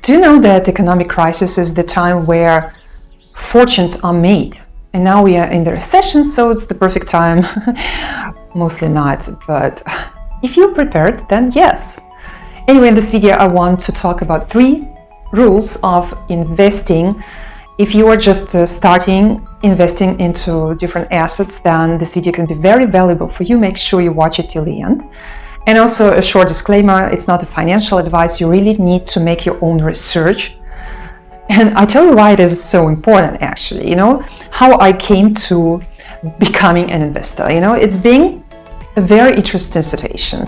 Do you know that economic crisis is the time where fortunes are made? And now we are in the recession, so it's the perfect time. Mostly not, but if you're prepared, then yes. Anyway, in this video, I want to talk about 3 rules of investing. If you are just starting investing into different assets, then this video can be very valuable for you. Make sure you watch it till the end. And also a short disclaimer, it's not a financial advice. You really need to make your own research. And I tell you why it is so important, actually. How I came to becoming an investor. It's been a very interesting situation.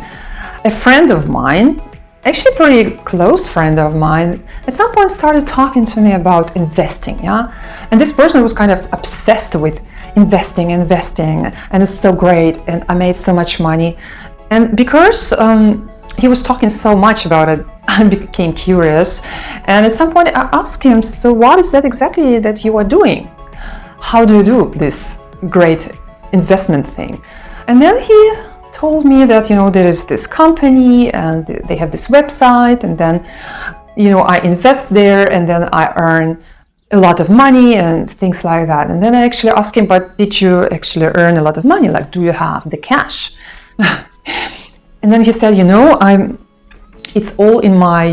A friend of mine, actually a pretty close friend of mine, at some point started talking to me about investing, and this person was kind of obsessed with investing, and it's so great, and I made so much money. And because he was talking so much about it, I became curious, and at some point I asked him, so what is that exactly that you are doing? How do you do this great investment thing? And then he told me that there is this company and they have this website, and then I invest there and then I earn a lot of money and things like that. And then I actually asked him, but did you actually earn a lot of money? Like, do you have the cash? And then he said, it's all in my,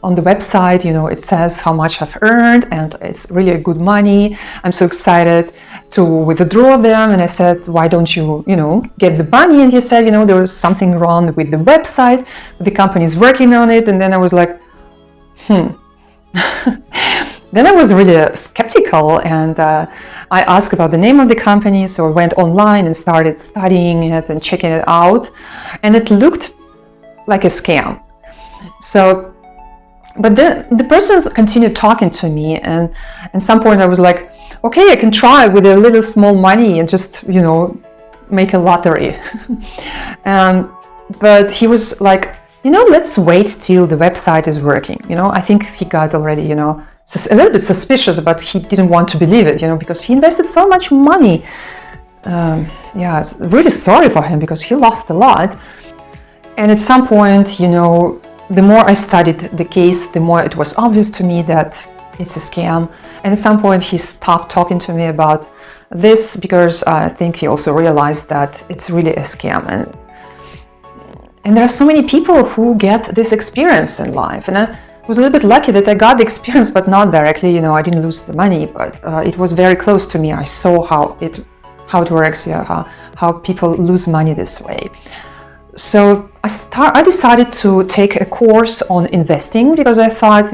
on the website, it says how much I've earned, and it's really a good money. I'm so excited to withdraw them. And I said, why don't you, get the money? And he said, there was something wrong with the website. The company is working on it. And then I was like, Then I was really skeptical, and I asked about the name of the company. So I went online and started studying it and checking it out. And it looked like a scam. So, but then the person continued talking to me, and at some point I was like, okay, I can try with a little small money and just, make a lottery. But he was like, let's wait till the website is working. I think he got already, a little bit suspicious, but he didn't want to believe it, because he invested so much money. It's really sorry for him because he lost a lot. And at some point, the more I studied the case, the more it was obvious to me that it's a scam. And at some point he stopped talking to me about this because I think he also realized that it's really a scam. And there are so many people who get this experience in life. And I was a little bit lucky that I got the experience, but not directly. I didn't lose the money, but it was very close to me. I saw how it works, how people lose money this way. So I decided to take a course on investing because I thought,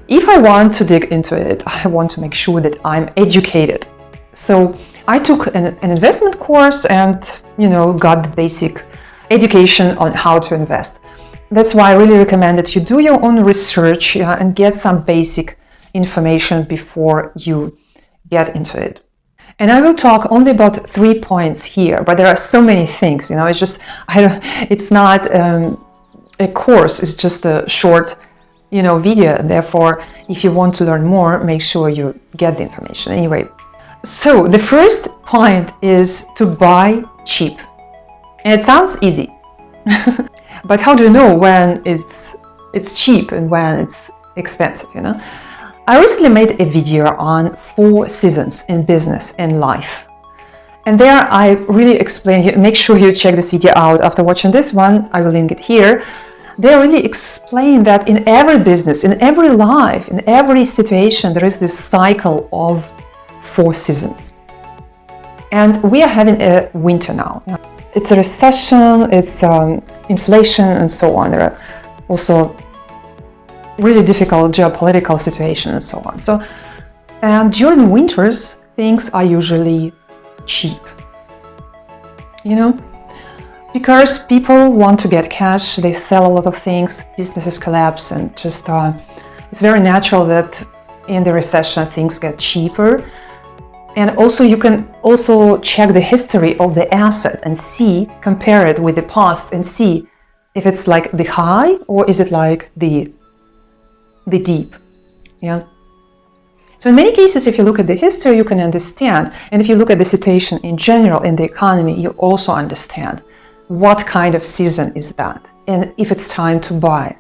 if I want to dig into it, I want to make sure that I'm educated. So I took an investment course and, got the basic education on how to invest. That's why I really recommend that you do your own research and get some basic information before you get into it. And I will talk only about 3 points here, but there are so many things, it's just, it's not a course, it's just a short, video. And therefore, if you want to learn more, make sure you get the information. Anyway, so the first point is to buy cheap. And it sounds easy, but how do you know when it's cheap and when it's expensive, I recently made a video on 4 seasons in business and life. And there I really explain, make sure you check this video out after watching this one, I will link it here. They really explain that in every business, in every life, in every situation, there is this cycle of 4 seasons. And we are having a winter now. It's a recession, it's inflation, and so on. There are also really difficult geopolitical situation and so on. So, and during winters, things are usually cheap, because people want to get cash, they sell a lot of things, businesses collapse, and just it's very natural that in the recession things get cheaper. And also you can also check the history of the asset and compare it with the past and see if it's like the high or is it like the deep. So in many cases, if you look at the history, you can understand. And if you look at the situation in general in the economy, you also understand what kind of season is that and if it's time to buy.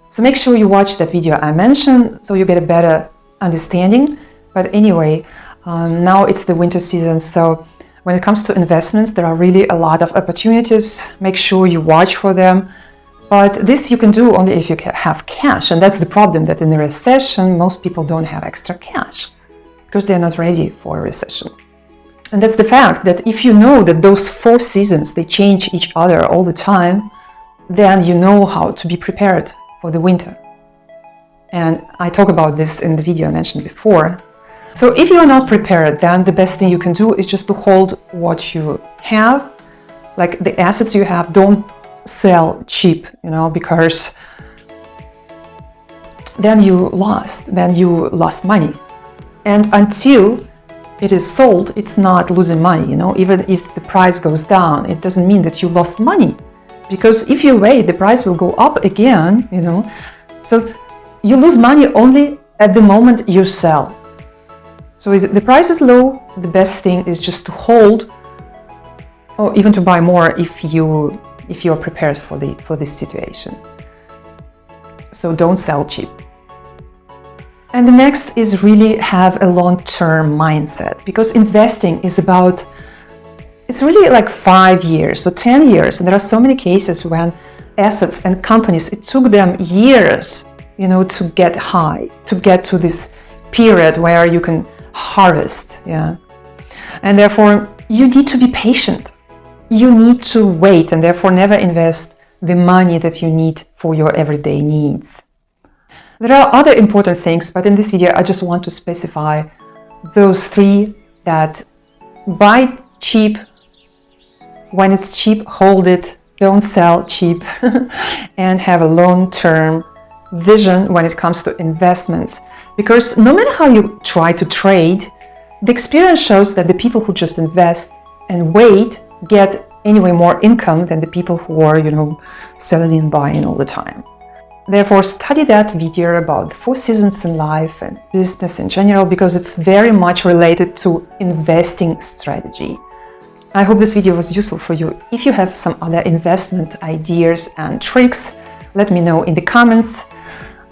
So make sure you watch that video I mentioned so you get a better understanding. But anyway, now it's the winter season, so when it comes to investments, there are really a lot of opportunities. Make sure you watch for them. But this you can do only if you have cash. And that's the problem, that in a recession, most people don't have extra cash because they're not ready for a recession. And that's the fact that if you know that those 4 seasons, they change each other all the time, then you know how to be prepared for the winter. And I talk about this in the video I mentioned before. So if you are not prepared, then the best thing you can do is just to hold what you have, like the assets you have. Don't sell cheap, because then you lost money. And until it is sold, it's not losing money, even if the price goes down, it doesn't mean that you lost money, because if you wait, the price will go up again, so you lose money only at the moment you sell. So if the price is low, the best thing is just to hold, or even to buy more if you are prepared for this situation. So don't sell cheap. And the next is really have a long-term mindset, because investing is it's really like 5 years, so 10 years. And there are so many cases when assets and companies, it took them years, to get high, to get to this period where you can harvest, and therefore you need to be patient. You need to wait, and therefore never invest the money that you need for your everyday needs. There are other important things, but in this video I just want to specify those 3: that buy cheap, when it's cheap, hold it, don't sell cheap, and have a long-term vision when it comes to investments. Because no matter how you try to trade, the experience shows that the people who just invest and wait get anyway more income than the people who are, selling and buying all the time. Therefore, study that video about the 4 seasons in life and business in general, because it's very much related to investing strategy. I hope this video was useful for you. If you have some other investment ideas and tricks, let me know in the comments.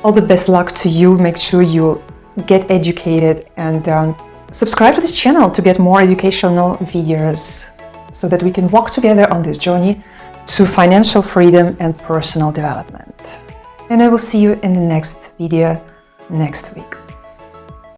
All the best luck to you. Make sure you get educated, and subscribe to this channel to get more educational videos so that we can walk together on this journey to financial freedom and personal development. And I will see you in the next video next week.